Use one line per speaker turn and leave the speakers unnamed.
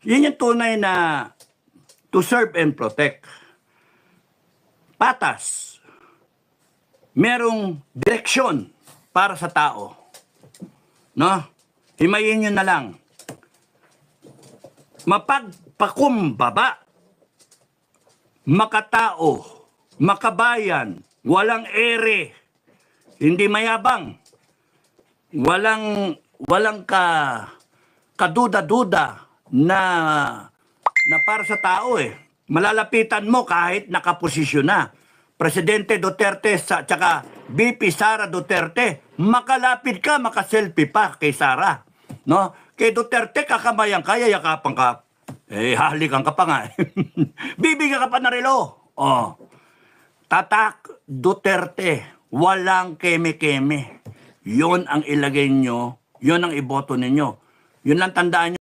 Yun yung tunay na to serve and protect. Patas. Merong direksyon para sa tao. No? Himayin nyo na lang. Mapagpakumbaba. Makatao. Makabayan. Walang ere. Hindi mayabang. Walang kaduda-duda na para sa tao eh. Malalapitan mo kahit nakaposisyon na. Presidente Duterte at saka VP Sara Duterte, makalapit ka, makaselfie pa kay Sara. No? Kay Duterte, kakamayan ka, yayakapan ka. Eh, hahalikan ka pa nga. Bibigyan ka pa na relo. Oh. Tatak Duterte, walang keme-keme. Yun ang ilagay nyo, yun ang iboto ninyo. Yun lang tandaan nyo.